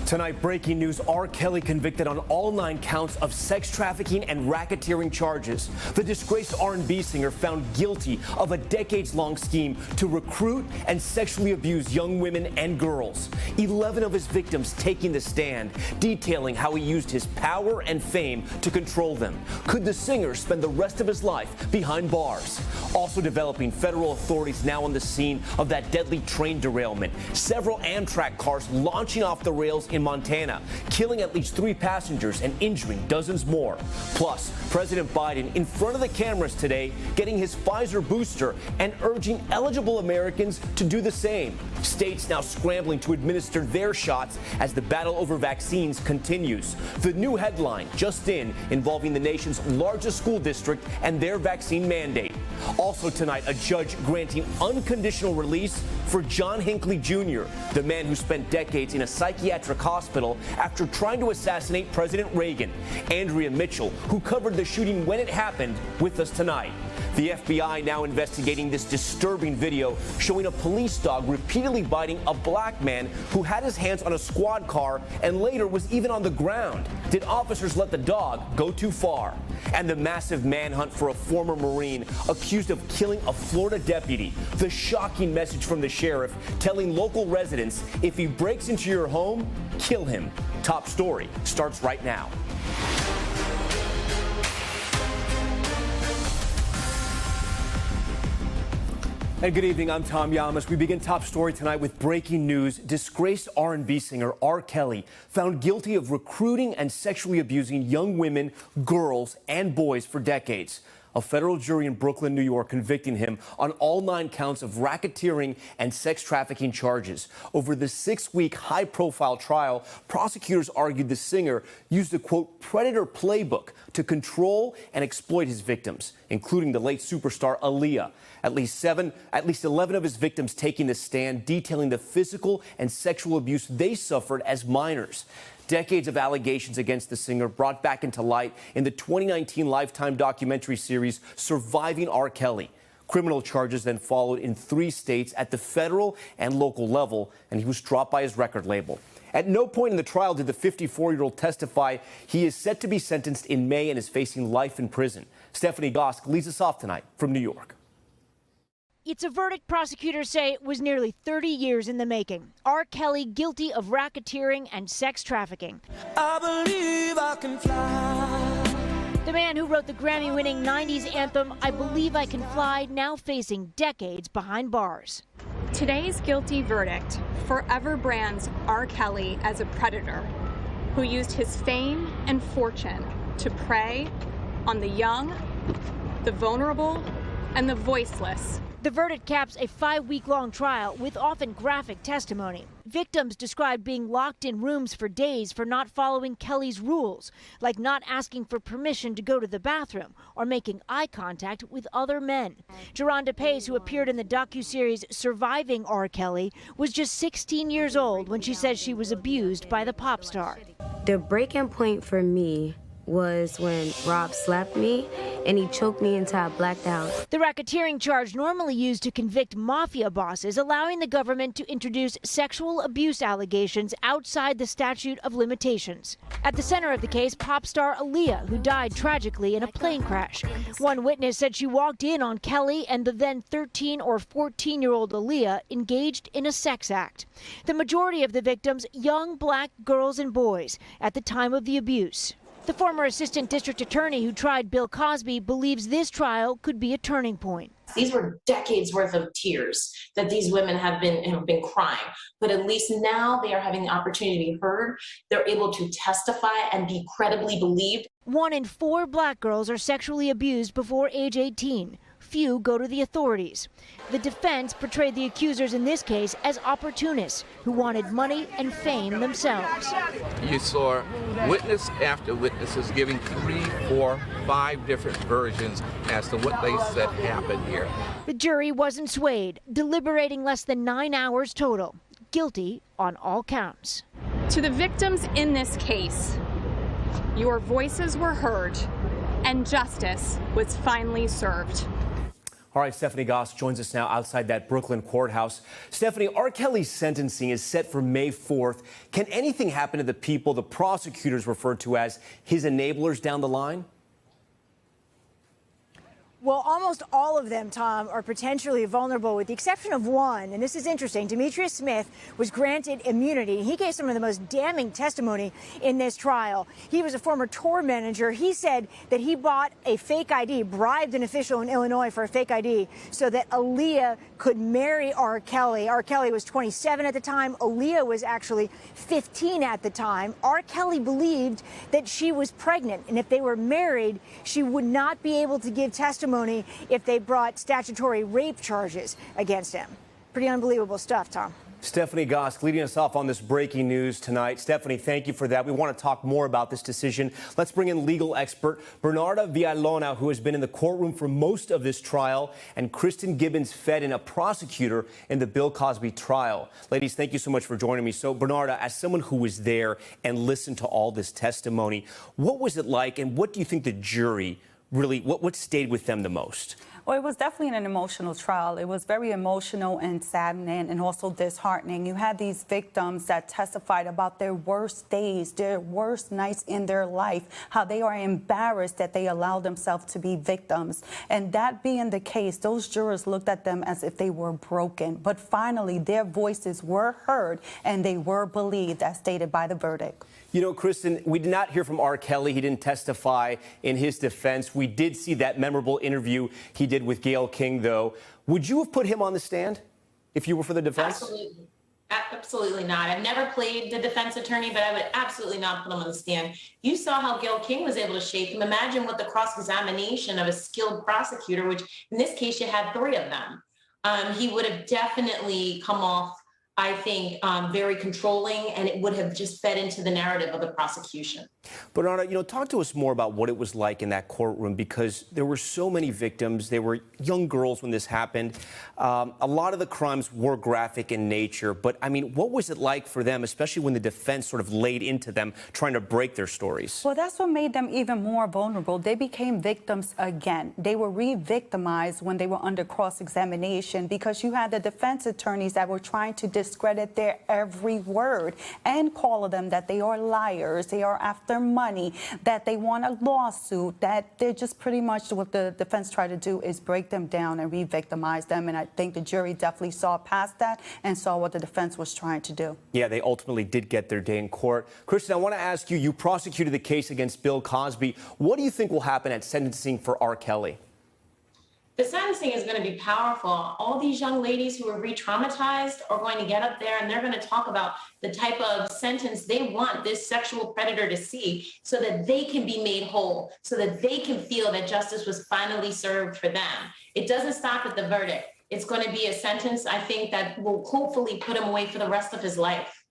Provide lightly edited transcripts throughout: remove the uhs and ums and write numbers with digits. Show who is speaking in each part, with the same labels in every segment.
Speaker 1: Tonight, breaking news, R. Kelly convicted on all 9 counts of sex trafficking and racketeering charges. The disgraced R&B singer found guilty of a decades-long scheme to recruit and sexually abuse young women and girls. 11 of his victims taking the stand, detailing how he used his power and fame to control them. Could the singer spend the rest of his life behind bars? Also developing, federal authorities now on the scene of that deadly train derailment. Several Amtrak cars launching off the rails in Montana, killing at least 3 passengers and injuring dozens more. Plus, President Biden in front of the cameras today getting his Pfizer booster and urging eligible Americans to do the same. States now scrambling to administer their shots as the battle over vaccines continues. The new headline just in involving the nation's largest school district and their vaccine mandate. Also tonight, a judge granting unconditional release for John Hinckley Jr., the man who spent decades in a psychiatric hospital after trying to assassinate President Reagan. Andrea Mitchell, who covered the shooting when it happened, with us tonight. The FBI now investigating this disturbing video showing a police dog repeatedly biting a black man who had his hands on a squad car and later was even on the ground. Did officers let the dog go too far? And the massive manhunt for a former Marine accused of killing a Florida deputy. The shocking message from the sheriff telling local residents, if he breaks into your home, kill him. Top story starts right now. And good evening, I'm Tom Llamas. We begin Top Story tonight with breaking news. Disgraced R&B singer R. Kelly found guilty of recruiting and sexually abusing young women, girls, and boys for decades. A federal jury in Brooklyn, New York, convicting him on all 9 counts of racketeering and sex trafficking charges. Over the 6-week high-profile trial, prosecutors argued the singer used a, quote, predator playbook to control and exploit his victims, including the late superstar Aaliyah. At least 11 of his victims taking the stand, detailing the physical and sexual abuse they suffered as minors. Decades of allegations against the singer brought back into light in the 2019 Lifetime documentary series Surviving R. Kelly. Criminal charges then followed in 3 states at the federal and local level, and he was dropped by his record label. At no point in the trial did the 54-year-old testify. He is set to be sentenced in May and is facing life in prison. Stephanie Gosk leads us off tonight from New York.
Speaker 2: It's a verdict prosecutors say was nearly 30 years in the making. R. Kelly guilty of racketeering and sex trafficking.
Speaker 3: I believe I can fly.
Speaker 2: The man who wrote the Grammy-winning 90s anthem, I Believe I Can Fly, now facing decades behind bars.
Speaker 4: Today's guilty verdict forever brands R. Kelly as a predator who used his fame and fortune to prey on the young, the vulnerable, and the voiceless.
Speaker 2: The verdict caps a 5-week-long trial with often graphic testimony. Victims described being locked in rooms for days for not following Kelly's rules, like not asking for permission to go to the bathroom or making eye contact with other men. Geronda Pace, who appeared in the docuseries Surviving R. Kelly, was just 16 years old when she says she was abused by the pop star.
Speaker 5: The breaking point for me was when Rob slapped me and he choked me until I blacked out.
Speaker 2: The racketeering charge normally used to convict mafia bosses, allowing the government to introduce sexual abuse allegations outside the statute of limitations. At the center of the case, pop star Aaliyah, who died tragically in a plane crash. One witness said she walked in on Kelly and the then 13 or 14-year-old Aaliyah engaged in a sex act. The majority of the victims, young black girls and boys, at the time of the abuse. The former assistant district attorney who tried Bill Cosby believes this trial could be a turning point.
Speaker 6: These were decades worth of tears that these women have been crying, but at least now they are having the opportunity to be heard. They're able to testify and be credibly believed.
Speaker 2: 1 in 4 black girls are sexually abused before age 18. Few go to the authorities. The defense portrayed the accusers in this case as opportunists who wanted money and fame themselves.
Speaker 7: You saw witness after witnesses giving 3, 4, 5 different versions as to what they said happened here.
Speaker 2: The jury wasn't swayed, deliberating less than 9 hours total. Guilty on all counts.
Speaker 4: To the victims in this case, your voices were heard and justice was finally served.
Speaker 1: All right, Stephanie Goss joins us now outside that Brooklyn courthouse. Stephanie, R. Kelly's sentencing is set for May 4th. Can anything happen to the people the prosecutors referred to as his enablers down the line?
Speaker 2: Well, almost all of them, Tom, are potentially vulnerable, with the exception of one. And this is interesting. Demetrius Smith was granted immunity. He gave some of the most damning testimony in this trial. He was a former tour manager. He said that he bought a fake ID, bribed an official in Illinois for a fake ID so that Aaliyah could marry R. Kelly. R. Kelly was 27 at the time. Aaliyah was actually 15 at the time. R. Kelly believed that she was pregnant, and if they were married, she would not be able to give testimony if they brought statutory rape charges against him. Pretty unbelievable stuff, Tom.
Speaker 1: Stephanie Goss leading us off on this breaking news tonight. Stephanie, thank you for that. We want to talk more about this decision. Let's bring in legal expert Bernarda Villalona, who has been in the courtroom for most of this trial, and Kristen Gibbons-Fedin, a prosecutor in the Bill Cosby trial. Ladies, thank you so much for joining me. So, Bernarda, as someone who was there and listened to all this testimony, what was it like, and what do you think the jury really, what stayed with them the most?
Speaker 8: Well, it was definitely an emotional trial. It was very emotional and saddening and also disheartening. You had these victims that testified about their worst days, their worst nights in their life, how they are embarrassed that they allowed themselves to be victims. And that being the case, those jurors looked at them as if they were broken. But finally, their voices were heard and they were believed, as stated by the verdict.
Speaker 1: You know, Kristen, we did not hear from R. Kelly. He didn't testify in his defense. We did see that memorable interview he did with Gayle King, though. Would you have put him on the stand if you were for the defense?
Speaker 6: Absolutely. Absolutely not. I've never played the defense attorney, but I would absolutely not put him on the stand. You saw how Gayle King was able to shake him. Imagine what the cross-examination of a skilled prosecutor, which in this case you had 3 of them. He would have definitely come off, I think, very controlling, and it would have just fed into the narrative of the prosecution.
Speaker 1: Bernarda, you know, talk to us more about what it was like in that courtroom, because there were so many victims. They were young girls when this happened. A lot of the crimes were graphic in nature, but I mean, what was it like for them, especially when the defense sort of laid into them trying to break their stories?
Speaker 8: Well, that's what made them even more vulnerable. They became victims again. They were re-victimized when they were under cross-examination, because you had the defense attorneys that were trying to discredit their every word and call them that they are liars, they are after money, that they want a lawsuit, that they're just pretty much what the defense tried to do is break them down and re-victimize them. And I think the jury definitely saw past that and saw what the defense was trying to do.
Speaker 1: Yeah, they ultimately did get their day in court. Kristen, I want to ask you, you prosecuted the case against Bill Cosby. What do you think will happen at sentencing for R. Kelly?
Speaker 6: The sentencing is going to be powerful. All these young ladies who are re-traumatized are going to get up there and they're going to talk about the type of sentence they want this sexual predator to see, so that they can be made whole, so that they can feel that justice was finally served for them. It doesn't stop at the verdict. It's going to be a sentence, I think, that will hopefully put him away for the rest of his life.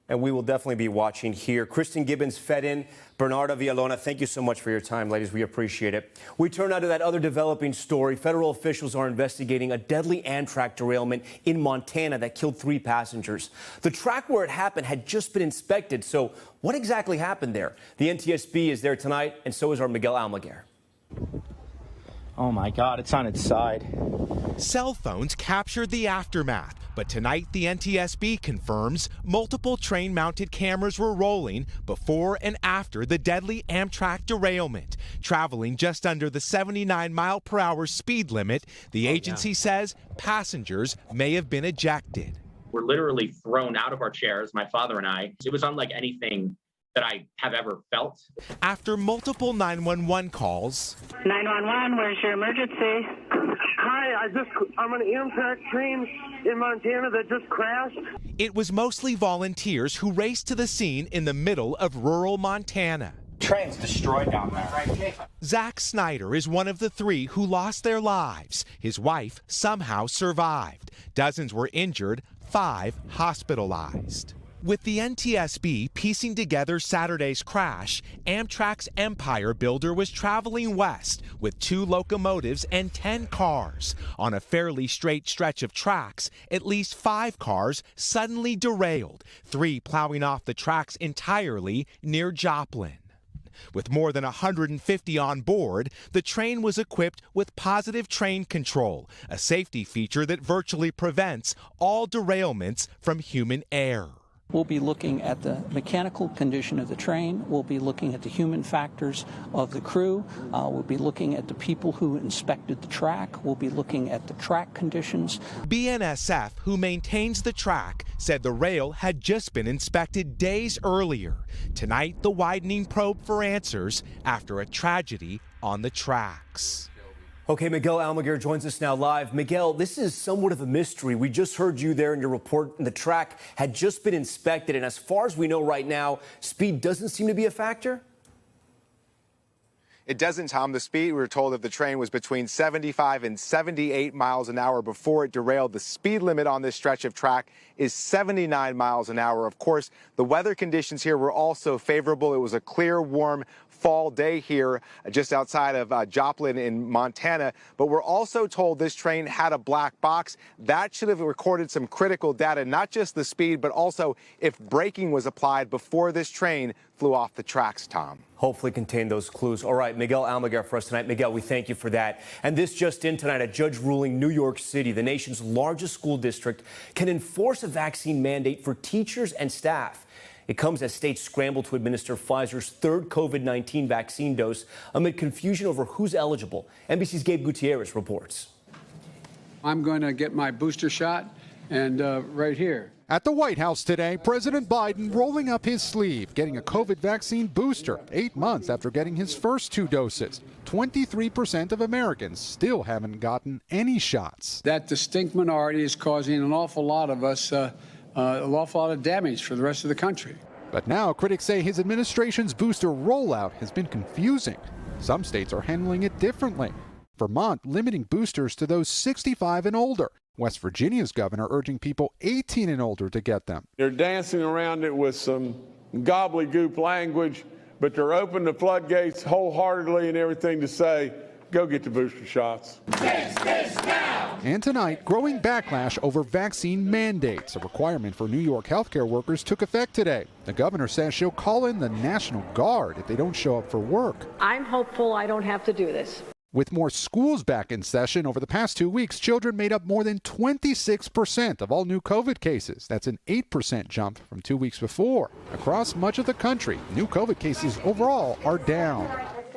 Speaker 1: And we will definitely be watching here. Kristen Gibbons-Fedin, Bernarda Villalona, thank you so much for your time, ladies. We appreciate it. We turn now to that other developing story. Federal officials are investigating a deadly Amtrak derailment in Montana that killed 3 passengers. The track where it happened had just been inspected. So what exactly happened there? The NTSB is there tonight, and so is our Miguel Almaguer.
Speaker 9: Oh my God, it's on its side.
Speaker 10: Cell phones captured the aftermath, but tonight the NTSB confirms multiple train-mounted cameras were rolling before and after the deadly Amtrak derailment. Traveling just under the 79-mile-per-hour speed limit, the agency says passengers may have been ejected.
Speaker 11: We're literally thrown out of our chairs, my father and I. It was unlike anything that I have ever felt.
Speaker 10: After multiple 911 calls.
Speaker 12: 911, where's your emergency?
Speaker 13: Hi, I'm on an Amtrak train in Montana that just crashed.
Speaker 10: It was mostly volunteers who raced to the scene in the middle of rural Montana.
Speaker 9: Train's destroyed down there.
Speaker 10: Zach Snyder is one of the 3 who lost their lives. His wife somehow survived. Dozens were injured, 5 hospitalized. With the NTSB piecing together Saturday's crash, Amtrak's Empire Builder was traveling west with 2 locomotives and 10 cars. On a fairly straight stretch of tracks, at least 5 cars suddenly derailed, 3 plowing off the tracks entirely near Joplin. With more than 150 on board, the train was equipped with positive train control, a safety feature that virtually prevents all derailments from human error.
Speaker 14: We'll be looking at the mechanical condition of the train. We'll be looking at the human factors of the crew. We'll be looking at the people who inspected the track. We'll be looking at the track conditions.
Speaker 10: BNSF, who maintains the track, said the rail had just been inspected days earlier. Tonight, the widening probe for answers after a tragedy on the tracks.
Speaker 1: Okay, Miguel Almaguer joins us now live. Miguel, this is somewhat of a mystery. We just heard you there in your report. The track had just been inspected, and as far as we know right now, speed doesn't seem to be a factor?
Speaker 15: It doesn't, Tom. The speed, we were told, of the train was between 75 and 78 miles an hour before it derailed. The speed limit on this stretch of track is 79 miles an hour. Of course, the weather conditions here were also favorable. It was a clear, warm fall day here just outside of Joplin in Montana. But we're also told this train had a black box. That should have recorded some critical data, not just the speed, but also if braking was applied before this train flew off the tracks, Tom.
Speaker 1: Hopefully contain those clues. All right, Miguel Almaguer for us tonight. Miguel, we thank you for that. And this just in tonight, a judge ruling New York City, the nation's largest school district, can enforce a vaccine mandate for teachers and staff. It comes as states scramble to administer Pfizer's third COVID-19 vaccine dose amid confusion over who's eligible. NBC's Gabe Gutierrez reports.
Speaker 16: I'm going to get my booster shot, and right here.
Speaker 17: At the White House today, President Biden rolling up his sleeve, getting a COVID vaccine booster 8 months after getting his first 2 doses. 23% of Americans still haven't gotten any shots.
Speaker 16: That distinct minority is causing an awful lot of us an awful lot of damage for the rest of the country.
Speaker 17: But now critics say his administration's booster rollout has been confusing. Some states are handling it differently. Vermont limiting boosters to those 65 and older. West Virginia's governor urging people 18 and older to get them.
Speaker 18: They're dancing around it with some gobbledygook language, but they're open the floodgates wholeheartedly and everything to say, go get the booster shots.
Speaker 17: Fix this now! And tonight, growing backlash over vaccine mandates. A requirement for New York healthcare workers took effect today. The governor says she'll call in the National Guard if they don't show up for work.
Speaker 19: I'm hopeful I don't have to do this.
Speaker 17: With more schools back in session over the past 2 weeks, children made up more than 26% of all new COVID cases. That's an 8% jump from 2 weeks before. Across much of the country, new COVID cases overall are down.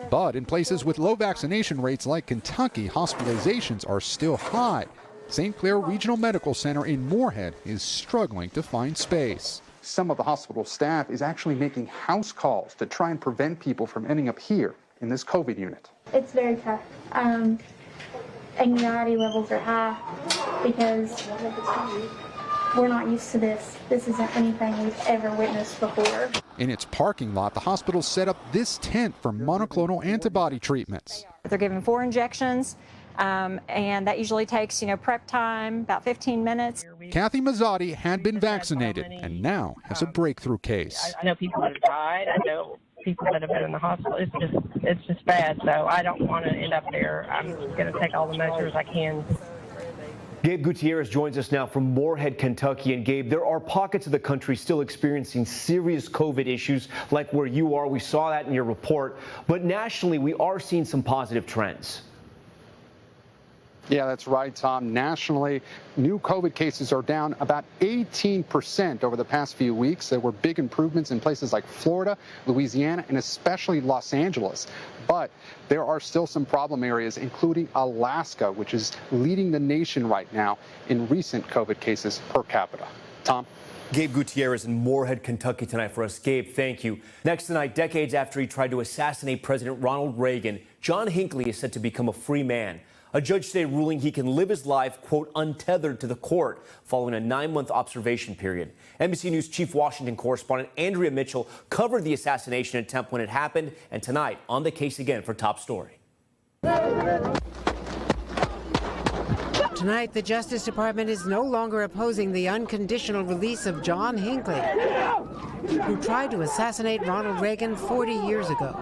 Speaker 17: But in places with low vaccination rates like Kentucky, hospitalizations are still high. St. Clair Regional Medical Center in Moorhead is struggling to find space.
Speaker 20: Some of the hospital staff is actually making house calls to try and prevent people from ending up here in this COVID unit.
Speaker 21: It's very tough. Anxiety levels are high because we're not used to this. This isn't anything we've ever witnessed before.
Speaker 17: In its parking lot, the hospital set up this tent for monoclonal antibody treatments.
Speaker 22: They're given 4 injections, and that usually takes, prep time, about 15 minutes.
Speaker 17: Kathy Mazzotti had been vaccinated and now has a breakthrough case.
Speaker 23: I know people that have died. I know people that have been in the hospital. It's just bad. So I don't want to end up there. I'm going to take all the measures I can.
Speaker 1: Gabe Gutierrez joins us now from Moorhead, Kentucky. And Gabe, there are pockets of the country still experiencing serious COVID issues like where you are. We saw that in your report. But nationally, we are seeing some positive trends.
Speaker 20: Yeah, that's right, Tom. Nationally, new COVID cases are down about 18% over the past few weeks. There were big improvements in places like Florida, Louisiana, and especially Los Angeles. But there are still some problem areas, including Alaska, which is leading the nation right now in recent COVID cases per capita. Tom?
Speaker 1: Gabe Gutierrez in Moorhead, Kentucky tonight for us. Gabe, thank you. Next tonight, decades after he tried to assassinate President Ronald Reagan, John Hinckley is set to become a free man. A judge today ruling he can live his life, quote, untethered to the court following a 9-month observation period. NBC News chief Washington correspondent Andrea Mitchell covered the assassination attempt when it happened, and tonight on the case again for Top Story.
Speaker 24: Tonight, the Justice Department is no longer opposing the unconditional release of John Hinckley, who tried to assassinate Ronald Reagan 40 years ago.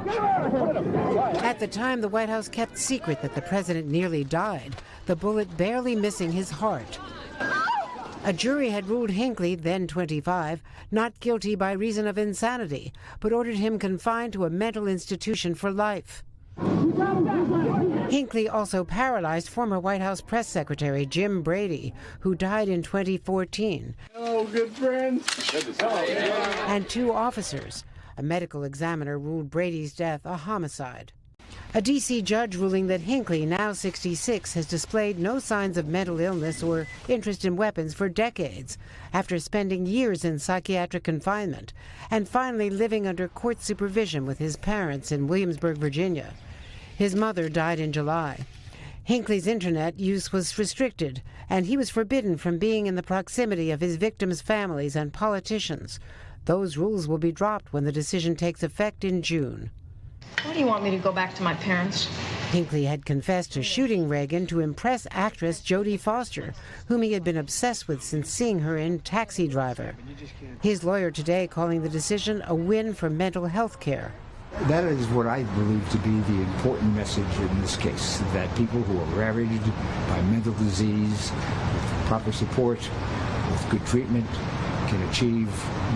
Speaker 24: At the time, the White House kept secret that the president nearly died, the bullet barely missing his heart. A jury had ruled Hinckley, then 25, not guilty by reason of insanity, but ordered him confined to a mental institution for life. Hinckley also paralyzed former White House press secretary Jim Brady, who died in 2014.
Speaker 18: Oh, good friends.
Speaker 24: And 2 officers. A medical examiner ruled Brady's death a homicide. A D.C. judge ruling that Hinckley, now 66, has displayed no signs of mental illness or interest in weapons for decades, after spending years in psychiatric confinement, and finally living under court supervision with his parents in Williamsburg, Virginia. His mother died in July. Hinckley's internet use was restricted, and he was forbidden from being in the proximity of his victims' families and politicians. Those rules will be dropped when the decision takes effect in June.
Speaker 19: Why do you want me to go back to my parents?
Speaker 24: Hinckley had confessed to shooting Reagan to impress actress Jodie Foster, whom he had been obsessed with since seeing her in Taxi Driver. His lawyer today calling the decision a win for mental health care.
Speaker 3: That is what I believe to be the important message in this case, that people who are ravaged by mental disease, with proper support, with good treatment, can achieve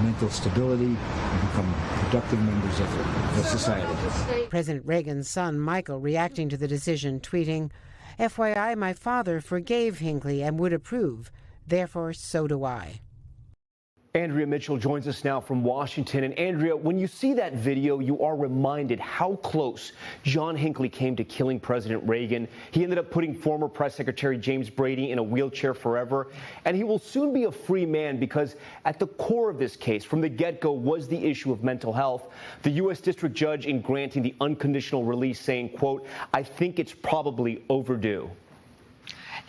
Speaker 3: mental stability and become productive members of the society.
Speaker 24: President Reagan's son, Michael, reacting to the decision, tweeting, "FYI, my father forgave Hinckley and would approve. Therefore, so do I."
Speaker 1: Andrea Mitchell joins us now from Washington. And Andrea, when you see that video, you are reminded how close John Hinckley came to killing President Reagan. He ended up putting former press secretary James Brady in a wheelchair forever. And he will soon be a free man because at the core of this case, from the get-go, was the issue of mental health. The U.S. District Judge in granting the unconditional release saying, quote, "I think it's probably overdue."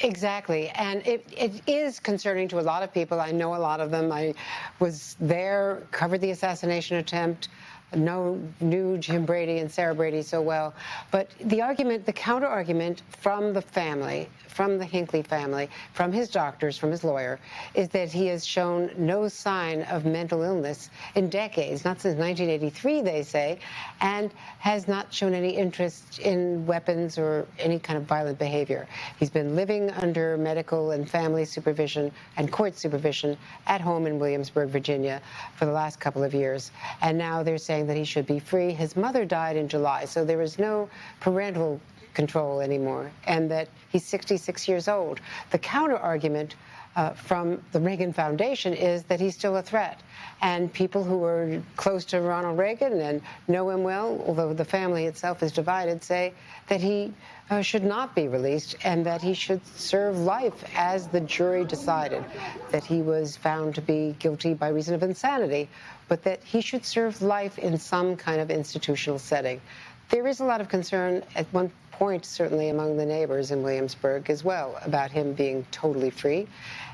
Speaker 4: Exactly. And it is concerning to a lot of people. I know a lot of them. I was there, covered the assassination attempt, knew Jim Brady and Sarah Brady so well. But the argument, the counter-argument from the family, from the Hinckley family, from his doctors, from his lawyer, is that he has shown no sign of mental illness in decades, not since 1983, they say, and has not shown any interest in weapons or any kind of violent behavior. He's been living under medical and family supervision and court supervision at home in Williamsburg, Virginia, for the last couple of years. And now they're saying that he should be free. His mother died in July, so there is no parental control anymore, and that he's 66 years old. The counter-argument from the Reagan Foundation is that he's still a threat. And people who are close to Ronald Reagan and know him well, although the family itself is divided, say that he should not be released and that he should serve life as the jury decided, that he was found to be guilty by reason of insanity, but that he should serve life in some kind of institutional setting. There is a lot of concern at one point, certainly among the neighbors in Williamsburg as well, about him being totally free.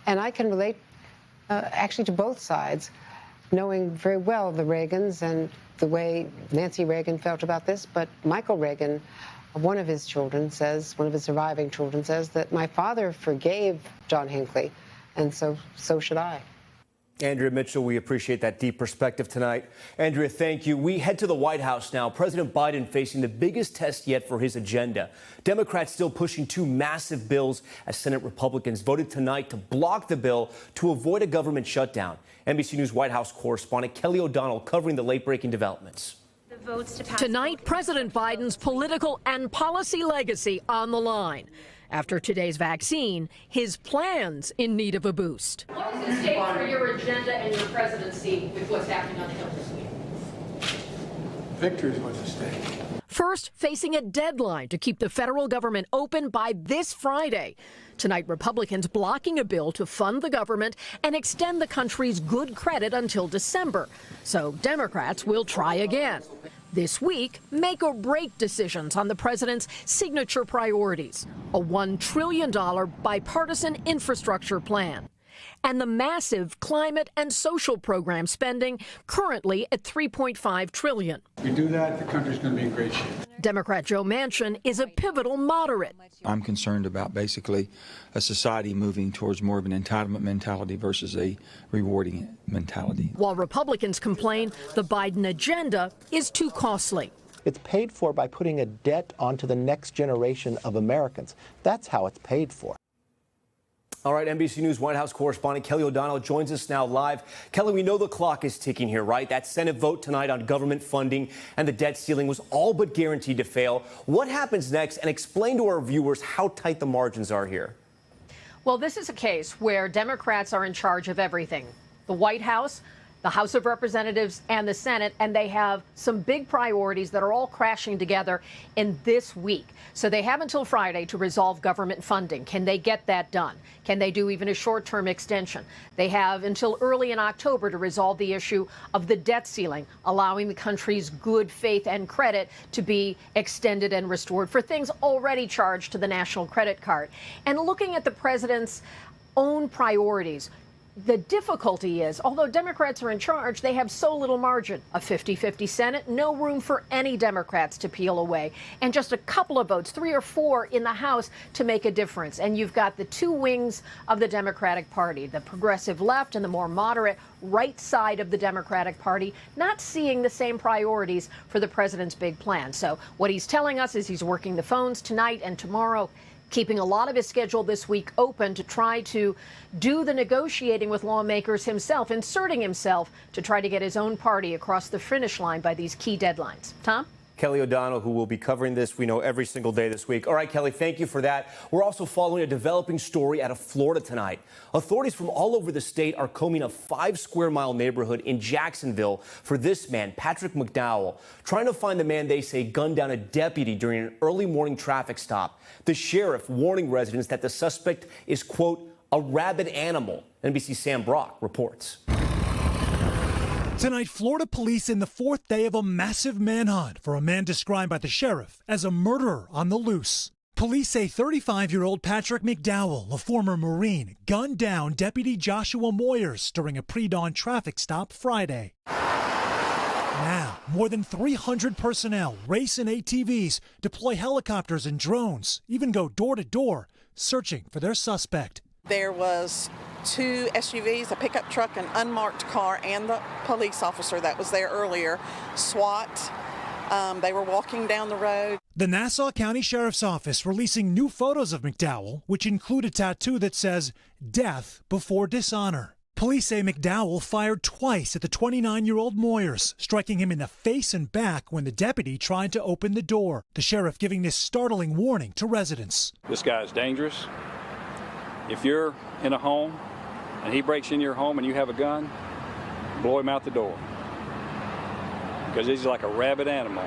Speaker 4: And I can relate actually to both sides, knowing very well the Reagans and the way Nancy Reagan felt about this. But Michael Reagan, one of his children says, one of his surviving children says that my father forgave John Hinckley, and so should I.
Speaker 1: Andrea Mitchell, we appreciate that deep perspective tonight. Andrea, thank you. We head to the White House now. President Biden facing the biggest test yet for his agenda. Democrats still pushing 2 massive bills as Senate Republicans voted tonight to block the bill to avoid a government shutdown. NBC News White House correspondent Kelly O'Donnell covering the late-breaking developments.
Speaker 5: Tonight, President Biden's political and policy legacy on the line. After today's vaccine, his plans in need of a boost.
Speaker 7: What's the stake for your agenda and your presidency with what's happening on the Hill this week?
Speaker 16: Victory is what's at stake.
Speaker 5: First, facing a deadline to keep the federal government open by this Friday. Tonight, Republicans blocking a bill to fund the government and extend the country's good credit until December. So Democrats will try again. This week, make or break decisions on the president's signature priorities, a $1 trillion bipartisan infrastructure plan, and the massive climate and social program spending currently at $3.5 trillion.
Speaker 16: If we do that, the country's going to be in great shape.
Speaker 5: Democrat Joe Manchin is a pivotal moderate.
Speaker 25: I'm concerned about basically a society moving towards more of an entitlement mentality versus a rewarding mentality.
Speaker 5: While Republicans complain the Biden agenda is too costly.
Speaker 26: It's paid for by putting a debt onto the next generation of Americans. That's how it's paid for.
Speaker 1: All right, NBC News White House correspondent Kelly O'Donnell joins us now live. Kelly, we know the clock is ticking here, right? That Senate vote tonight on government funding and the debt ceiling was all but guaranteed to fail. What happens next? And explain to our viewers how tight the margins are here.
Speaker 5: Well, this is a case where Democrats are in charge of everything. The White House, the House of Representatives, and the Senate, and they have some big priorities that are all crashing together in this week. So they have until Friday to resolve government funding. Can they get that done? Can they do even a short-term extension? They have until early in October to resolve the issue of the debt ceiling, allowing the country's good faith and credit to be extended and restored for things already charged to the national credit card. And looking at the president's own priorities, the difficulty is, although Democrats are in charge, they have so little margin. A 50-50 Senate, no room for any Democrats to peel away, and just a couple of votes, 3 or 4 in the House to make a difference. And you've got the two wings of the Democratic Party, the progressive left and the more moderate right side of the Democratic Party, not seeing the same priorities for the president's big plan. So what he's telling us is he's working the phones tonight and tomorrow, keeping a lot of his schedule this week open to try to do the negotiating with lawmakers himself, inserting himself to try to get his own party across the finish line by these key deadlines. Tom?
Speaker 1: Kelly O'Donnell, who will be covering this, we know, every single day this week. All right, Kelly, thank you for that. We're also following a developing story out of Florida tonight. Authorities from all over the state are combing a 5-square-mile neighborhood in Jacksonville for this man, Patrick McDowell, trying to find the man they say gunned down a deputy during an early morning traffic stop. The sheriff warning residents that the suspect is, quote, a rabid animal. NBC's Sam Brock reports.
Speaker 2: Tonight, Florida police in the 4th day of a massive manhunt for a man described by the sheriff as a murderer on the loose. Police say 35-year-old Patrick McDowell, a former Marine, gunned down Deputy Joshua Moyers during a pre-dawn traffic stop Friday. Now, more than 300 personnel race in ATVs, deploy helicopters and drones, even go door to door, searching for their suspect.
Speaker 6: There was 2 SUVs, a pickup truck, an unmarked car, and the police officer that was there earlier. SWAT. They were walking down the road.
Speaker 2: The Nassau County Sheriff's Office releasing new photos of McDowell, which include a tattoo that says, "Death before dishonor." Police say McDowell fired twice at the 29-year-old Moyers, striking him in the face and back when the deputy tried to open the door. The sheriff giving this startling warning to residents.
Speaker 8: This guy is dangerous. If you're in a home and he breaks in your home and you have a gun, blow him out the door. Because he's like a rabid animal.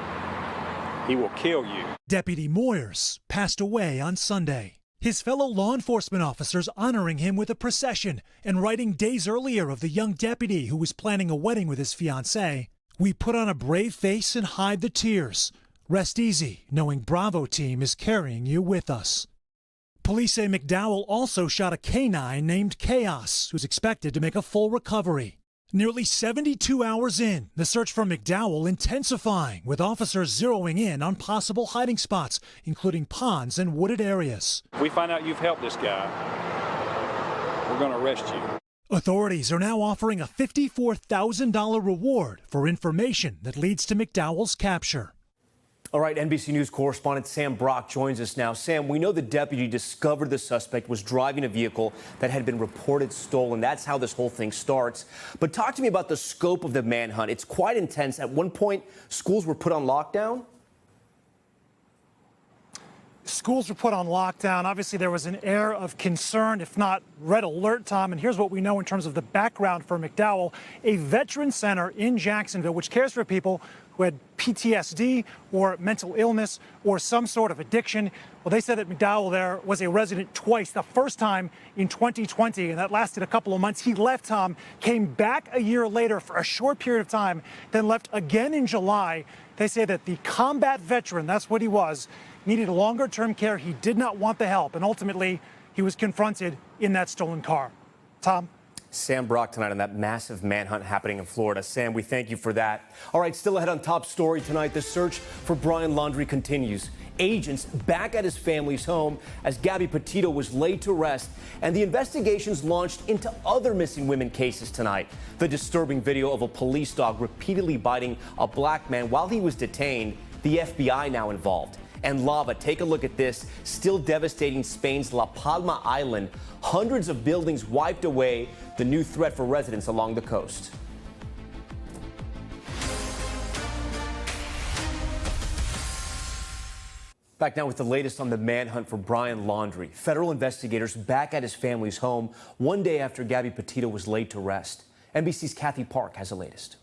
Speaker 8: He will kill you.
Speaker 2: Deputy Moyers passed away on Sunday. His fellow law enforcement officers honoring him with a procession and writing days earlier of the young deputy who was planning a wedding with his fiancée. "We put on a brave face and hide the tears. Rest easy, knowing Bravo team is carrying you with us." Police say McDowell also shot a canine named Chaos, who's expected to make a full recovery. Nearly 72 hours in, the search for McDowell intensifying, with officers zeroing in on possible hiding spots, including ponds and wooded areas.
Speaker 8: If we find out you've helped this guy, we're going to arrest you.
Speaker 2: Authorities are now offering a $54,000 reward for information that leads to McDowell's capture.
Speaker 1: All right, NBC News correspondent Sam Brock joins us now. Sam, we know the deputy discovered the suspect was driving a vehicle that had been reported stolen. That's how this whole thing starts. But talk to me about the scope of the manhunt. It's quite intense. At one point, schools were put on lockdown.
Speaker 2: Schools were put on lockdown. Obviously, there was an air of concern, if not red alert, Tom. And here's what we know in terms of the background for McDowell, a veteran center in Jacksonville, which cares for people who had PTSD or mental illness or some sort of addiction. Well, they said that McDowell there was a resident twice, the first time in 2020, and that lasted a couple of months. He left, Tom, came back a year later for a short period of time, then left again in July. They say that the combat veteran, that's what he was, needed longer-term care. He did not want the help, and ultimately he was confronted in that stolen car. Tom?
Speaker 1: Sam Brock tonight on that massive manhunt happening in Florida. Sam, we thank you for that. All right, still ahead on Top Story tonight, the search for Brian Laundrie continues. Agents back at his family's home as Gabby Petito was laid to rest, and the investigations launched into other missing women cases tonight. The disturbing video of a police dog repeatedly biting a black man while he was detained, the FBI now involved. and lava. Take a look at this, still devastating Spain's La Palma Island. Hundreds of buildings wiped away, the new threat for residents along the coast. Back now with the latest on the manhunt for Brian Laundrie. Federal investigators back at his family's home one day after Gabby Petito was laid to rest. NBC's Kathy Park has the latest.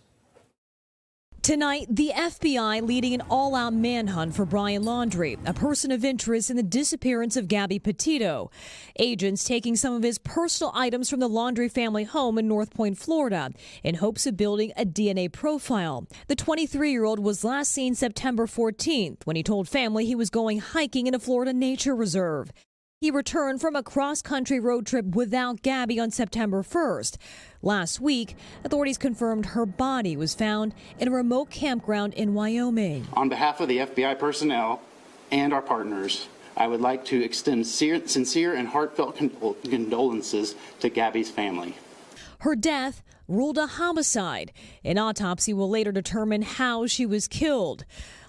Speaker 9: Tonight, the FBI leading an all-out manhunt for Brian Laundrie, a person of interest in the disappearance of Gabby Petito. Agents taking some of his personal items from the Laundrie family home in North Point, Florida, in hopes of building a DNA profile. The 23-year-old was last seen September 14th when he told family he was going hiking in a Florida nature reserve. He returned from a cross-country road trip without Gabby on September 1st. Last week, authorities confirmed her body was found in a remote campground in Wyoming.
Speaker 10: On behalf of the FBI personnel and our partners, I would like to extend sincere and heartfelt condolences to Gabby's family.
Speaker 9: Her death ruled a homicide. An autopsy will later determine how she was killed.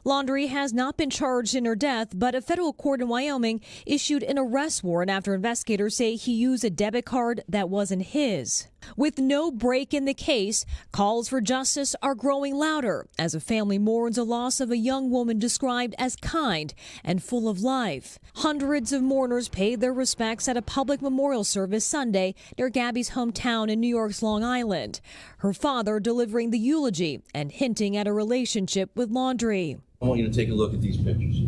Speaker 9: Laundrie has not been charged in her death, but a federal court in Wyoming issued an arrest warrant after investigators say he used a debit card that wasn't his. With no break in the case, calls for justice are growing louder as a family mourns a loss of a young woman described as kind and full of life. Hundreds of mourners paid their respects at a public memorial service Sunday near Gabby's hometown in New York's Long Island. Her father delivering the eulogy and hinting at a relationship with Laundrie.
Speaker 11: I want you to take a look at these pictures.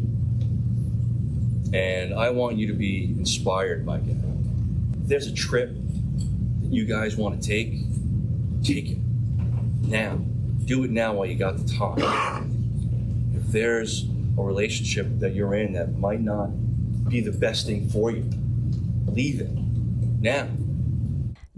Speaker 11: And I want you to be inspired by them. If there's a trip that you guys want to take it now. Do it now while you got the time. If there's a relationship that you're in that might not be the best thing for you, leave it now.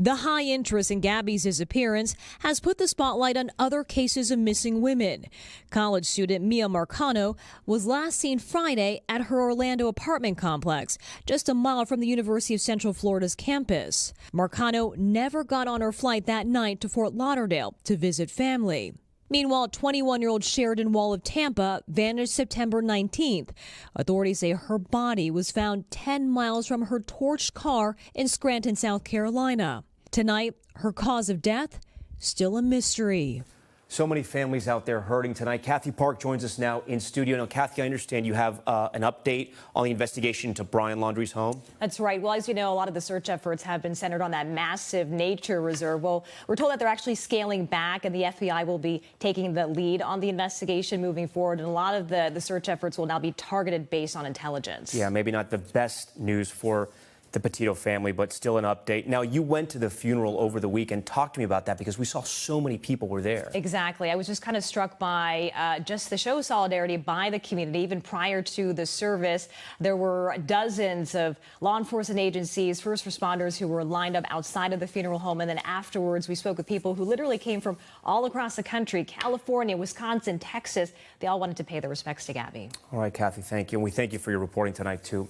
Speaker 9: The high interest in Gabby's disappearance has put the spotlight on other cases of missing women. College student Mia Marcano was last seen Friday at her Orlando apartment complex, just a mile from the University of Central Florida's campus. Marcano never got on her flight that night to Fort Lauderdale to visit family. Meanwhile, 21-year-old Sheridan Wall of Tampa vanished September 19th. Authorities say her body was found 10 miles from her torched car in Scranton, South Carolina. Tonight, her cause of death, still a mystery.
Speaker 1: So many families out there hurting tonight. Kathy Park joins us now in studio. Now, Kathy, I understand you have an update on the investigation into Brian Laundrie's home.
Speaker 22: That's right. Well, as you know, a lot of the search efforts have been centered on that massive nature reserve. Well, we're told that they're actually scaling back, and the FBI will be taking the lead on the investigation moving forward. And a lot of the search efforts will now be targeted based on intelligence. Yeah, maybe not the best news for the Petito family, but still an update. Now, you went to the funeral over the weekend. Talk to me about that, because we saw so many people were there. Exactly. I was just kind of struck by just the show of solidarity by the community. Even prior to the service, there were dozens of law enforcement agencies, first responders who were lined up outside of the funeral home. And then afterwards, we spoke with people who literally came from all across the country, California, Wisconsin, Texas. They all wanted to pay their respects to Gabby. All right, Kathy, thank you. And we thank you for your reporting tonight, too.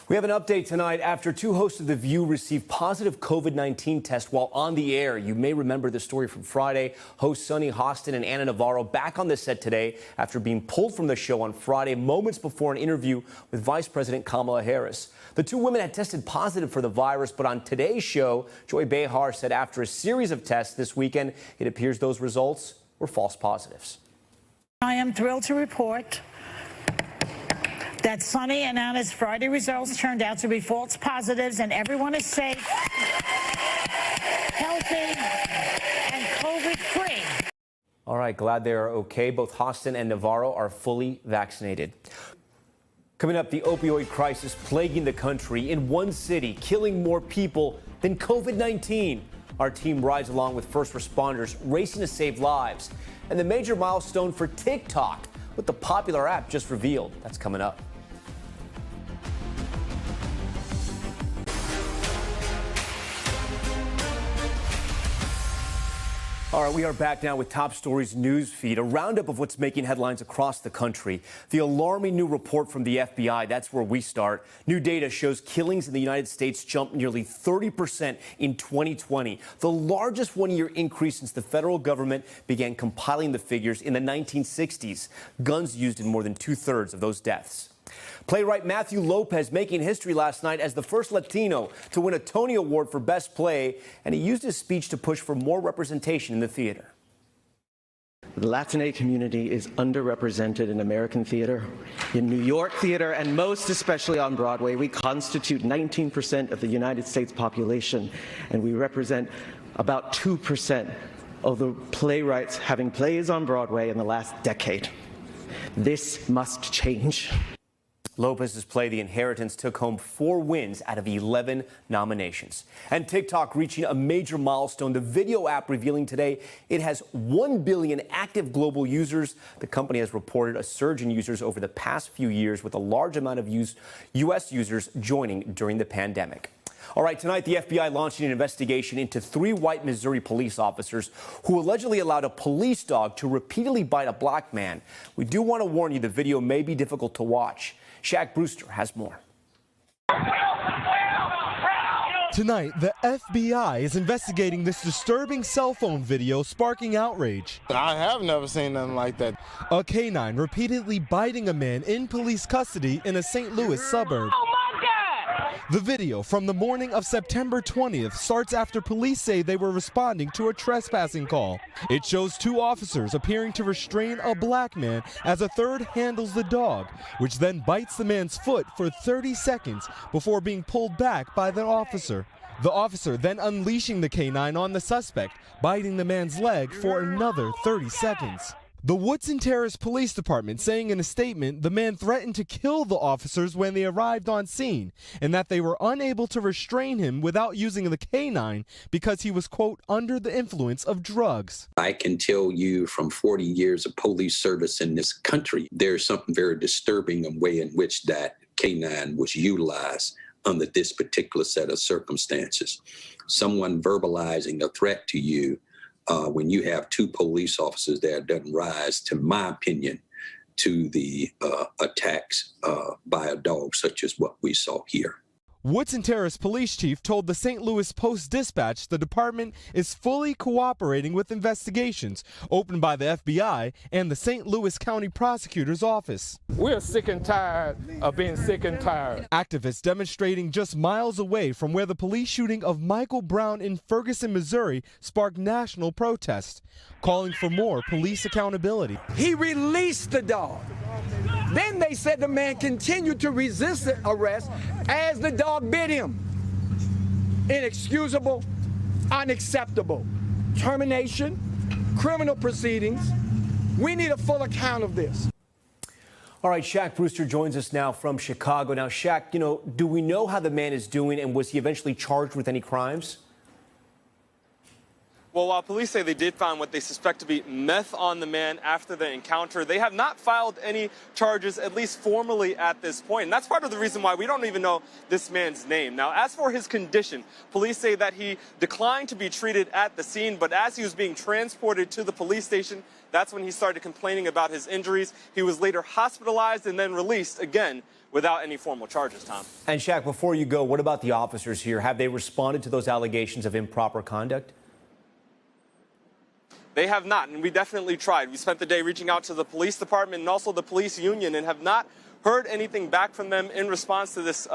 Speaker 22: We have an update tonight after two hosts of The View received positive COVID-19 tests while on the air. You may remember the story from Friday. Hosts Sunny Hostin and Anna Navarro back on the set today after being pulled from the show on Friday, moments before an interview with Vice President Kamala Harris. The two women had tested positive for the virus, but on today's show, Joy Behar said after a series of tests this weekend, it appears those results were false positives.
Speaker 12: I am thrilled to report that Sunny and Anna's Friday results turned out to be false positives, and everyone is safe, healthy, and COVID-free. All right, glad they are okay. Both Hostin and Navarro are fully vaccinated. Coming up, the opioid crisis plaguing the country in one city, killing more people than COVID-19. Our team rides along with first responders racing to save lives. And the major milestone for TikTok, what the popular app just revealed. That's coming up. All right, we are back now with Top Stories news feed, a roundup of what's making headlines across the country. The alarming new report from the FBI, that's where we start. New data shows killings in the United States jumped nearly 30% in 2020, the largest one-year increase since the federal government began compiling the figures in the 1960s. Guns used in more than two-thirds of those deaths.
Speaker 1: Playwright Matthew Lopez making history last night as the first Latino to win a Tony Award for Best Play, and he used his speech to push for more representation in the theater.
Speaker 13: The Latinx community is underrepresented in American theater, in New York theater, and most especially on Broadway. We constitute 19% of the United States population, and we represent about 2% of the playwrights having plays on Broadway in the last decade. This must change.
Speaker 1: Lopez's play, The Inheritance, took home 4 wins out of 11 nominations. And TikTok reaching a major milestone. The video app revealing today it has 1 billion active global users. The company has reported a surge in users over the past few years, with a large amount of U.S. users joining during the pandemic. All right, tonight the FBI launching an investigation into 3 white Missouri police officers who allegedly allowed a police dog to repeatedly bite a black man. We do want to warn you the video may be difficult to watch. Shaq Brewster has more.
Speaker 14: Tonight, the FBI is investigating this disturbing cell phone video sparking outrage.
Speaker 15: I have never seen nothing like that.
Speaker 14: A canine repeatedly biting a man in police custody in a St. Louis suburb.
Speaker 15: Oh my God!
Speaker 14: The video from the morning of September 20th starts after police say they were responding to a trespassing call. It shows 2 officers appearing to restrain a black man as a third handles the dog, which then bites the man's foot for 30 seconds before being pulled back by the officer. The officer then unleashing the canine on the suspect, biting the man's leg for another 30 seconds. The Woodson Terrace Police Department saying in a statement the man threatened to kill the officers when they arrived on scene, and that they were unable to restrain him without using the canine because he was, quote, under the influence of drugs.
Speaker 17: I can tell you from 40 years of police service in this country, there's something very disturbing in the way in which that canine was utilized under this particular set of circumstances. Someone verbalizing a threat to you when you have 2 police officers there doesn't rise, to my opinion, to the attacks by a dog such as what we saw here.
Speaker 14: Woodson Terrace Police Chief told the St. Louis Post-Dispatch the department is fully cooperating with investigations opened by the FBI and the St. Louis County Prosecutor's Office.
Speaker 15: We're sick and tired of being sick and tired.
Speaker 14: Activists demonstrating just miles away from where the police shooting of Michael Brown in Ferguson, Missouri sparked national protest, calling for more police accountability.
Speaker 15: He released the dog. Then they said the man continued to resist the arrest as the dog bit him. Inexcusable, unacceptable. Termination, criminal proceedings. We need a full account of this.
Speaker 1: All right, Shaq Brewster joins us now from Chicago. Now, Shaq, do we know how the man is doing, and was he eventually charged with any crimes?
Speaker 21: Well, while police say they did find what they suspect to be meth on the man after the encounter, they have not filed any charges, at least formally at this point. And that's part of the reason why we don't even know this man's name. Now, as for his condition, police say that he declined to be treated at the scene, but as he was being transported to the police station, that's when he started complaining about his injuries. He was later hospitalized and then released again without any formal charges, Tom.
Speaker 1: And Shaq, before you go, what about the officers here? Have they responded to those allegations of improper conduct?
Speaker 21: They have not, and we definitely tried. We spent the day reaching out to the police department and also the police union and have not heard anything back from them in response to this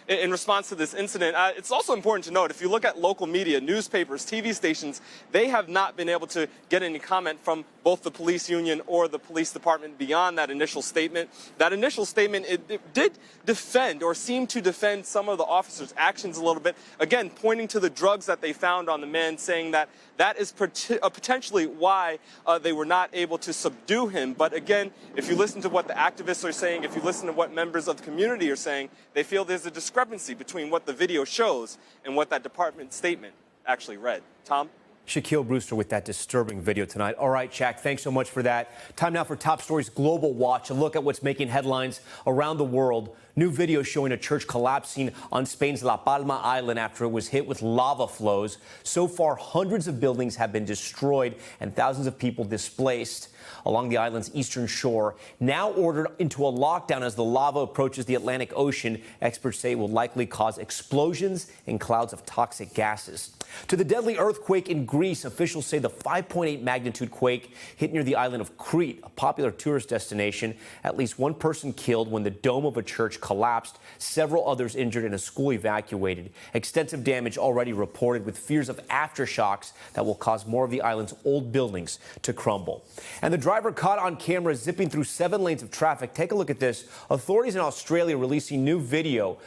Speaker 21: incident. It's also important to note, if you look at local media, newspapers, TV stations, they have not been able to get any comment from both the police union or the police department beyond that initial statement. That initial statement, it did defend or seem to defend some of the officers' actions a little bit, again, pointing to the drugs that they found on the man, saying that that is potentially why they were not able to subdue him. But again, if you listen to what the activists are saying, if you listen to what members of the community are saying, they feel there's a discrepancy between what the video shows and what that department statement actually read. Tom?
Speaker 1: Shaquille Brewster with that disturbing video tonight. All right, Shaq, thanks so much for that. Time now for Top Stories Global Watch, a look at what's making headlines around the world. New video showing a church collapsing on Spain's La Palma Island after it was hit with lava flows. So far, hundreds of buildings have been destroyed and thousands of people displaced along the island's eastern shore, now ordered into a lockdown as the lava approaches the Atlantic Ocean. Experts say it will likely cause explosions and clouds of toxic gases. To the deadly earthquake in Greece.
Speaker 12: Greece, officials say the 5.8 magnitude quake hit near the island of Crete, a popular tourist destination. At least one person killed when the dome of a church collapsed, several others injured, and a school evacuated. Extensive damage already reported, with fears of aftershocks that will cause more of the island's old buildings to crumble. And the driver caught on camera zipping through 7 lanes of traffic. Take a look at this. Authorities in Australia releasing new video,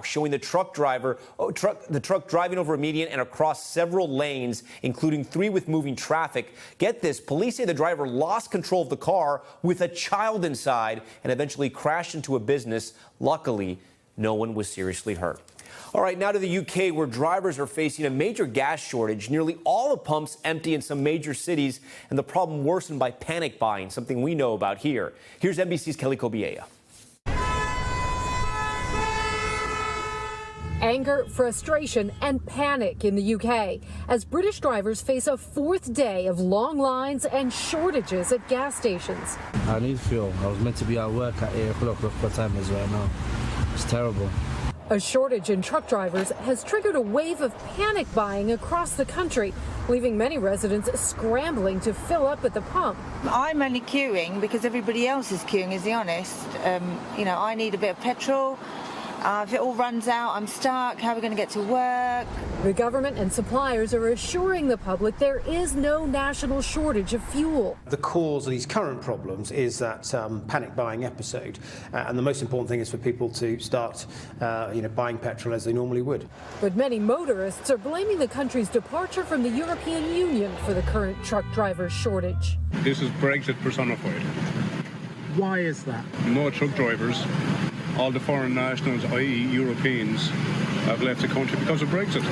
Speaker 12: showing the truck driving over a median and across several lanes, including 3 with moving traffic. Get this, police say the driver lost control of the car with a child inside and eventually crashed into a business. Luckily, no one was seriously hurt. All right, now to the UK, where drivers are facing a major gas shortage. Nearly all the pumps empty in some major cities, and the problem worsened by panic buying, something we know about here. Here's NBC's Kelly Kobiella.
Speaker 5: Anger, frustration, and panic in the UK as British drivers face a 4th day of long lines and shortages at gas stations.
Speaker 3: I need fuel. I was meant to be at work at 8 o'clock. Look what time it is right now. It's terrible.
Speaker 5: A shortage in truck drivers has triggered a wave of panic buying across the country, leaving many residents scrambling to fill up at the pump.
Speaker 18: I'm only queuing because everybody else is queuing, is the honest. I need a bit of petrol. If it all runs out, I'm stuck. How are we going to get to work?
Speaker 5: The government and suppliers are assuring the public there is no national shortage of fuel.
Speaker 19: The cause of these current problems is that panic buying episode, and the most important thing is for people to start, buying petrol as they normally would.
Speaker 5: But many motorists are blaming the country's departure from the European Union for the current truck driver shortage.
Speaker 20: This is Brexit personified.
Speaker 2: Why is that?
Speaker 20: No truck drivers. All the foreign nationals, i.e. Europeans, have left the country because of Brexit.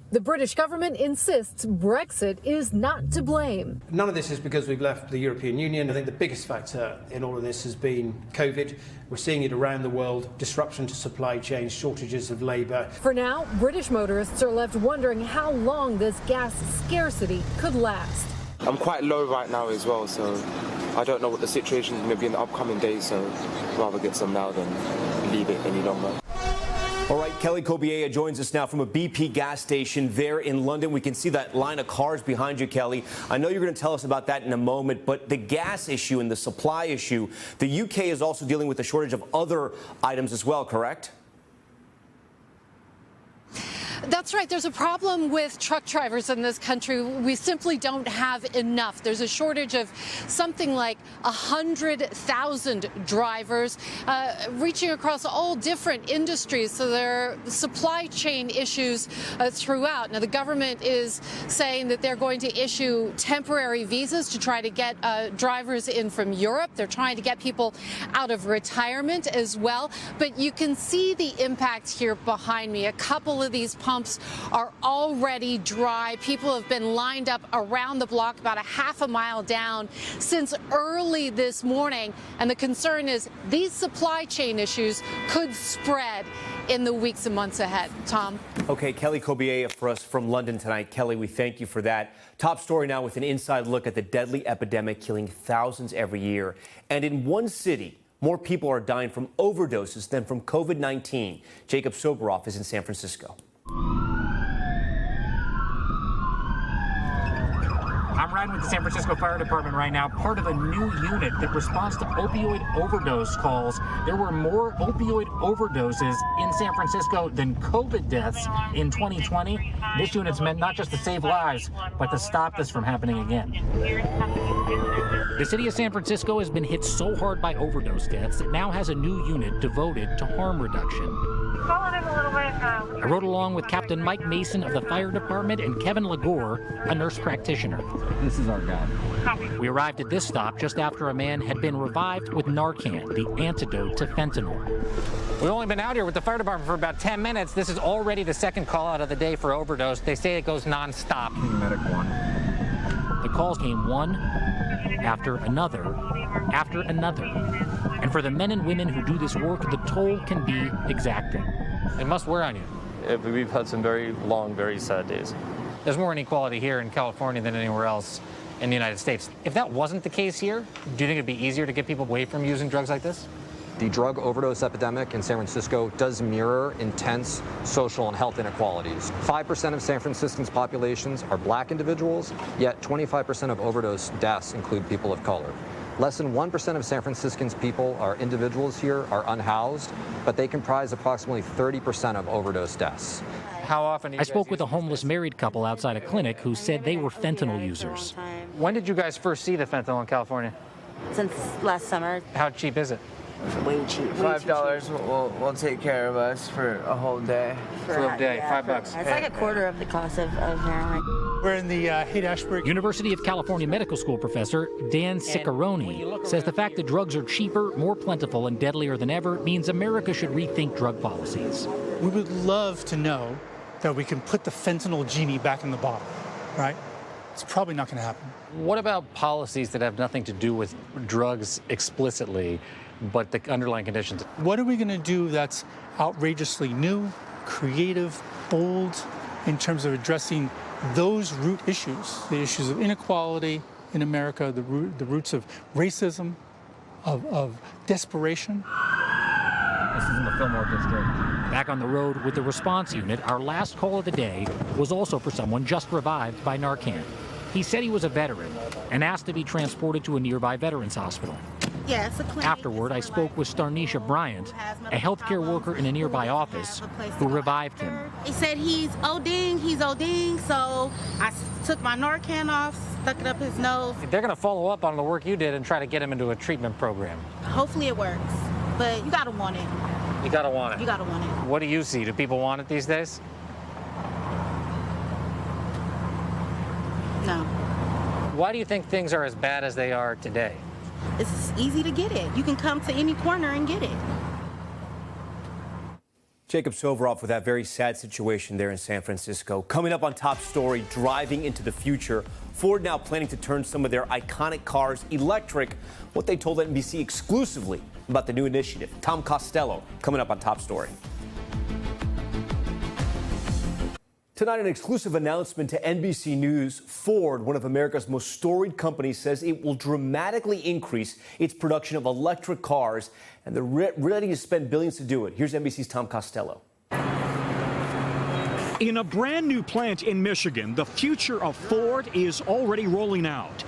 Speaker 5: The British government insists Brexit is not to blame.
Speaker 19: None of this is because we've left the European Union. I think the biggest factor in all of this has been COVID. We're seeing it around the world, disruption to supply chains, shortages of labour.
Speaker 5: For now, British motorists are left wondering how long this gas scarcity could last.
Speaker 23: I'm quite low right now as well, so I don't know what the situation is going to be in the upcoming days, so I'd rather get some now than leave it any longer.
Speaker 12: All right, Kelly Kobiella joins us now from a BP gas station there in London. We can see that line of cars behind you, Kelly. I know you're going to tell us about that in a moment, but the gas issue and the supply issue, the UK is also dealing with a shortage of other items as well, correct?
Speaker 24: That's right. There's a problem with truck drivers in this country. We simply don't have enough. There's a shortage of something like 100,000 drivers reaching across all different industries. So there are supply chain issues throughout. Now, the government is saying that they're going to issue temporary visas to try to get drivers in from Europe. They're trying to get people out of retirement as well. But you can see the impact here behind me. A couple of these pumps are already dry. People have been lined up around the block about a half a mile down since early this morning. And the concern is these supply chain issues could spread in the weeks and months ahead. Tom.
Speaker 12: Okay, Kelly Kobiella for us from London tonight. Kelly, we thank you for that. Top story now with an inside look at the deadly epidemic killing thousands every year. And in one city, more people are dying from overdoses than from COVID-19. Jacob Soboroff is in San Francisco.
Speaker 27: I'm riding with the San Francisco Fire Department right now, part of a new unit that responds to opioid overdose calls. There were more opioid overdoses in San Francisco than COVID deaths in 2020. This unit's meant not just to save lives, but to stop this from happening again. The city of San Francisco has been hit so hard by overdose deaths it now has a new unit devoted to harm reduction. I rode along with Captain Mike Mason of the fire department and Kevin Lagore, a nurse practitioner.
Speaker 28: This is our guy.
Speaker 27: We arrived at this stop just after a man had been revived with Narcan, the antidote to fentanyl.
Speaker 28: We've only been out here with the fire department for about 10 minutes. This is already the second call out of the day for overdose. They say it goes nonstop. Medic 1.
Speaker 27: The calls came one after another, after another. And for the men and women who do this work, the toll can be exacting.
Speaker 28: It must wear on you.
Speaker 29: We've had some very long, very sad days.
Speaker 28: There's more inequality here in California than anywhere else in the United States. If that wasn't the case here, do you think it'd be easier to get people away from using drugs like this?
Speaker 4: The drug overdose epidemic in San Francisco does mirror intense social and health inequalities. 5% of San Franciscans' populations are black individuals, yet 25% of overdose deaths include people of color. Less than 1% of San Franciscans' people are individuals here, are unhoused, but they comprise approximately 30% of overdose deaths.
Speaker 28: How often do you
Speaker 27: I spoke with a homeless married couple outside a clinic who said they were fentanyl users.
Speaker 28: When did you guys first see the fentanyl in California?
Speaker 6: Since last summer.
Speaker 28: How cheap is it?
Speaker 6: Way cheap.
Speaker 7: $5 will take care of us for a whole day.
Speaker 28: For a day, $5.
Speaker 6: It's like a quarter of the cost of heroin.
Speaker 27: We're in the Haight-Ashbury. University of California Medical School professor Dan Ciccarone says the fact that drugs are cheaper, more plentiful, and deadlier than ever means America should rethink drug policies.
Speaker 8: We would love to know that we can put the fentanyl genie back in the bottle, right? It's probably not going to happen.
Speaker 28: What about policies that have nothing to do with drugs explicitly, but the underlying conditions?
Speaker 8: What are we going to do that's outrageously new, creative, bold, in terms of addressing those root issues, the issues of inequality in America, the roots of racism, of desperation?
Speaker 28: This is in the Fillmore district.
Speaker 27: Back on the road with the response unit, our last call of the day was also for someone just revived by Narcan. He said he was a veteran and asked to be transported to a nearby veterans hospital.
Speaker 6: Yeah, it's a clinic.
Speaker 27: Afterward, I spoke with Starnisha Bryant, a healthcare worker in a nearby office, who revived him.
Speaker 6: He said he's ODing, so I took my Narcan off, stuck it up his nose.
Speaker 28: They're going to follow up on the work you did and try to get him into a treatment program.
Speaker 6: Hopefully it works, but you gotta want it.
Speaker 28: You got to want it.
Speaker 6: You gotta want it.
Speaker 28: What do you see? Do people want it these days?
Speaker 6: No.
Speaker 28: Why do you think things are as bad as they are today?
Speaker 6: It's easy to get it. You can come to any corner and get it.
Speaker 12: Jacob Soveroff with that very sad situation there in San Francisco. Coming up on Top Story, driving into the future. Ford now planning to turn some of their iconic cars electric. What they told NBC exclusively about the new initiative. Tom Costello coming up on Top Story. Tonight, an exclusive announcement to NBC News. Ford, one of America's most storied companies, says it will dramatically increase its production of electric cars, and they're ready to spend billions to do it. Here's NBC's Tom Costello.
Speaker 10: In a brand new plant in Michigan, the future of Ford is already rolling out.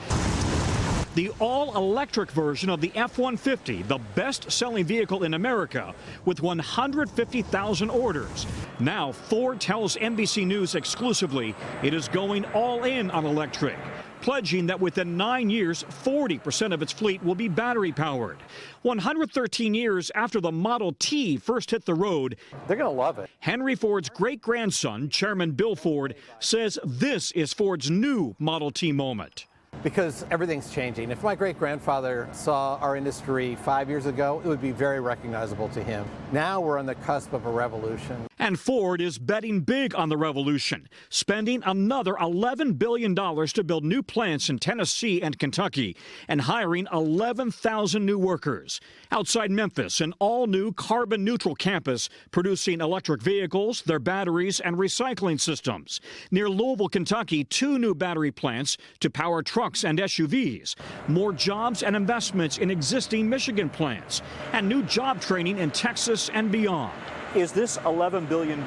Speaker 10: The all-electric version of the F-150, the best-selling vehicle in America, with 150,000 orders. Now, Ford tells NBC News exclusively it is going all in on electric, pledging that within 9 years, 40% of its fleet will be battery-powered. 113 years after the Model T first hit the road,
Speaker 11: they're going to love it.
Speaker 10: Henry Ford's great-grandson, Chairman Bill Ford, says this is Ford's new Model T moment.
Speaker 11: Because everything's changing. If my great-grandfather saw our industry 5 years ago, it would be very recognizable to him. Now we're on the cusp of a revolution.
Speaker 10: And Ford is betting big on the revolution, spending another $11 billion to build new plants in Tennessee and Kentucky, and hiring 11,000 new workers. Outside Memphis, an all-new carbon-neutral campus producing electric vehicles, their batteries, and recycling systems. Near Louisville, Kentucky, 2 new battery plants to power trucks and SUVs. More jobs and investments in existing Michigan plants, and new job training in Texas and beyond.
Speaker 16: Is this $11 billion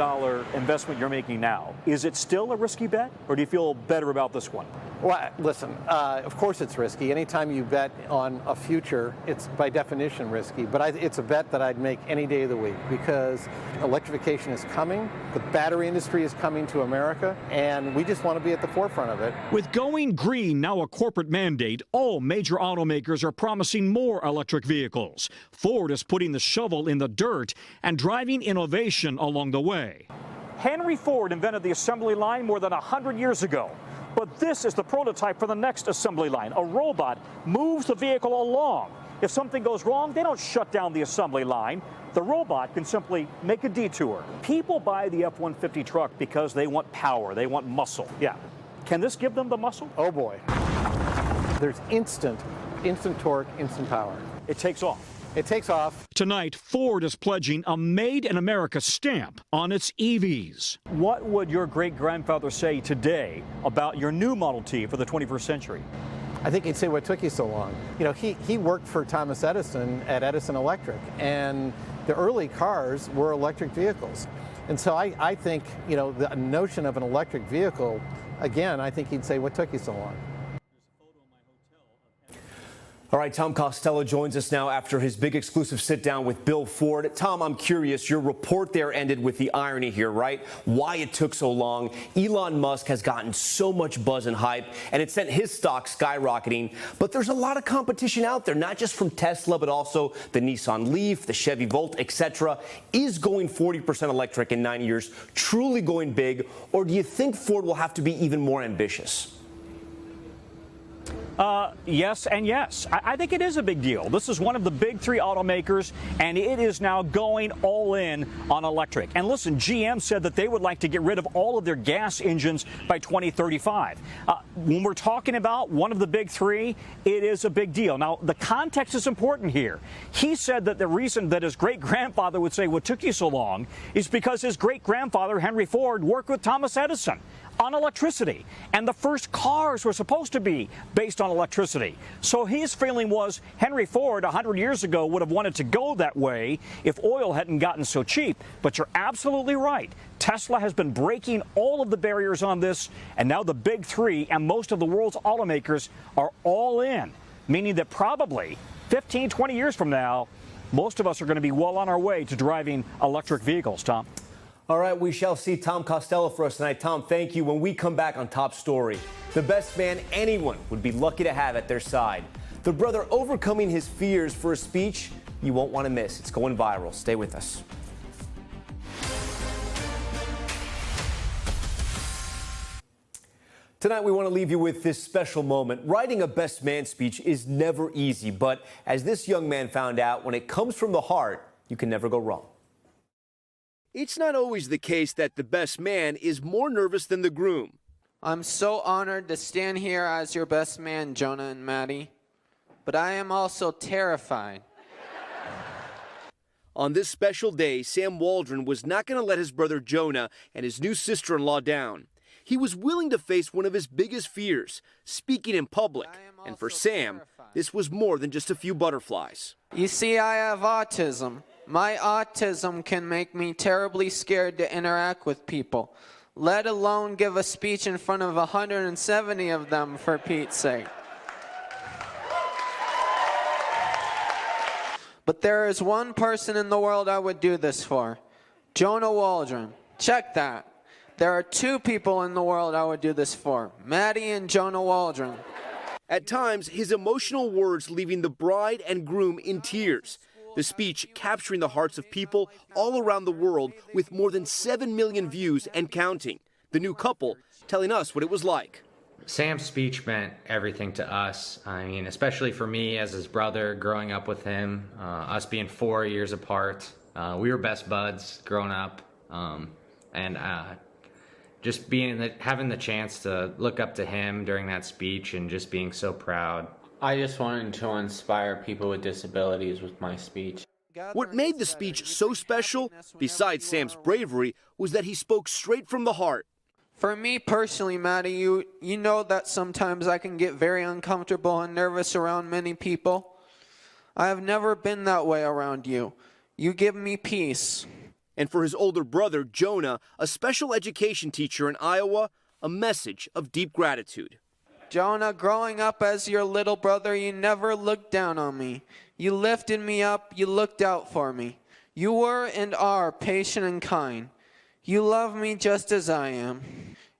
Speaker 16: investment you're making now, is it still a risky bet, or do you feel better about this one?
Speaker 11: Well, listen, of course it's risky. Anytime you bet on a future, it's by definition risky. But it's a bet that I'd make any day of the week, because electrification is coming, the battery industry is coming to America, and we just want to be at the forefront of it.
Speaker 10: With going green now a corporate mandate, all major automakers are promising more electric vehicles. Ford is putting the shovel in the dirt and driving innovation along the way.
Speaker 16: Henry Ford invented the assembly line more than 100 years ago. But this is the prototype for the next assembly line. A robot moves the vehicle along. If something goes wrong, they don't shut down the assembly line. The robot can simply make a detour. People buy the F-150 truck because they want power, they want muscle. Yeah. Can this give them the muscle?
Speaker 11: Oh boy. There's instant torque, instant power.
Speaker 16: It takes off.
Speaker 11: It takes off.
Speaker 10: Tonight, Ford is pledging a Made in America stamp on its EVs.
Speaker 16: What would your great-grandfather say today about your new Model T for the 21st century?
Speaker 11: I think he'd say, what took you so long? You know, he worked for Thomas Edison at Edison Electric, and the early cars were electric vehicles. And so I think, you know, the notion of an electric vehicle, again, I think he'd say, what took you so long?
Speaker 1: All right, Tom Costello joins us now after his big exclusive sit-down with Bill Ford. Tom, I'm curious, your report there ended with the irony here, right? Why it took so long. Elon Musk has gotten so much buzz and hype, and it sent his stock skyrocketing. But there's a lot of competition out there, not just from Tesla, but also the Nissan Leaf, the Chevy Volt, etc. Is going 40% electric in 9 years truly going big, or do you think Ford will have to be even more ambitious?
Speaker 16: Yes and yes. I think it is a big deal. This is one of the big three automakers, and it is now going all in on electric. And listen, GM said that they would like to get rid of all of their gas engines by 2035. When we're talking about one of the big three, it is a big deal. Now, the context is important here. He said that the reason that his great-grandfather would say, what took you so long, is because his great-grandfather, Henry Ford, worked with Thomas Edison on electricity, and the first cars were supposed to be based on electricity. So his feeling was Henry Ford 100 years ago would have wanted to go that way if oil hadn't gotten so cheap. But you're absolutely right. Tesla has been breaking all of the barriers on this, and now the big three and most of the world's automakers are all in, meaning that probably 15, 20 years from now, most of us are going to be well on our way to driving electric vehicles, Tom.
Speaker 1: All right, we shall see Tom Costello for us tonight. Tom, thank you. When we come back on Top Story, the best man anyone would be lucky to have at their side. The brother overcoming his fears for a speech you won't want to miss. It's going viral. Stay with us. Tonight, we want to leave you with this special moment. Writing a best man speech is never easy, but as this young man found out, when it comes from the heart, you can never go wrong.
Speaker 9: It's not always the case that the best man is more nervous than the groom.
Speaker 13: I'm so honored to stand here as your best man, Jonah and Maddie, but I am also terrified.
Speaker 9: On this special day, Sam Waldron was not going to let his brother Jonah and his new sister-in-law down. He was willing to face one of his biggest fears, speaking in public. And for Sam, this was more than just a few butterflies.
Speaker 13: You see, I have autism. My autism can make me terribly scared to interact with people, let alone give a speech in front of 170 of them, for Pete's sake. But there is one person in the world I would do this for, Jonah Waldron. Check that. There are two people in the world I would do this for, Maddie and Jonah Waldron.
Speaker 9: At times, his emotional words leaving the bride and groom in tears. The speech capturing the hearts of people all around the world with more than 7 million views and counting. The new couple telling us what it was like.
Speaker 14: Sam's speech meant everything to us. I mean, especially for me as his brother, growing up with him, us being 4 years apart. We were best buds growing up, and just having the chance to look up to him during that speech and just being so proud.
Speaker 13: I just wanted to inspire people with disabilities with my speach.
Speaker 9: What made the speech so special, besides Sam's bravery, was that he spoke straight from the heart.
Speaker 13: For me personally, Maddie, you know that sometimes I can get very uncomfortable and nervous around many people. I have never been that way around you. You give me peace.
Speaker 9: And for his older brother, Jonah, a special education teacher in Iowa, a message of deep gratitude.
Speaker 13: Jonah, growing up as your little brother, you never looked down on me. You lifted me up, you looked out for me. You were and are patient and kind. You love me just as I am.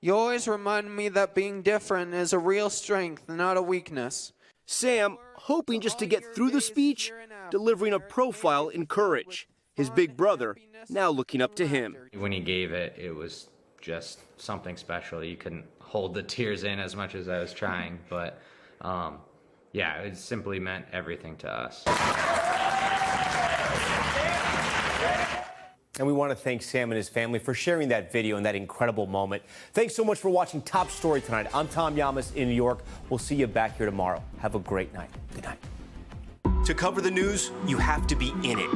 Speaker 13: You always remind me that being different is a real strength, not a weakness.
Speaker 9: Sam, hoping just to get through the speech, delivering a profile in courage. His big brother, now looking up to him.
Speaker 14: When he gave it, it was just something special. You couldn't hold the tears in as much as I was trying, but yeah, it simply meant everything to us.
Speaker 1: And we want to thank Sam and his family for sharing that video and that incredible moment. Thanks so much for watching Top Story tonight. I'm Tom Llamas in New York. We'll see you back here tomorrow. Have a great night. Good night. To cover the news, you have to be in it.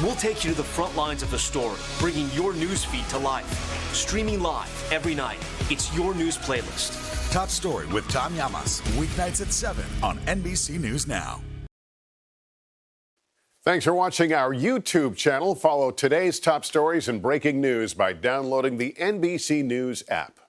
Speaker 1: We'll take you to the front lines of the story, bringing your news feed to life. Streaming live every night. It's your news playlist.
Speaker 2: Top Story with Tom Llamas, weeknights at 7 on NBC News Now.
Speaker 3: Thanks for watching our YouTube channel. Follow today's top stories and breaking news by downloading the NBC News app.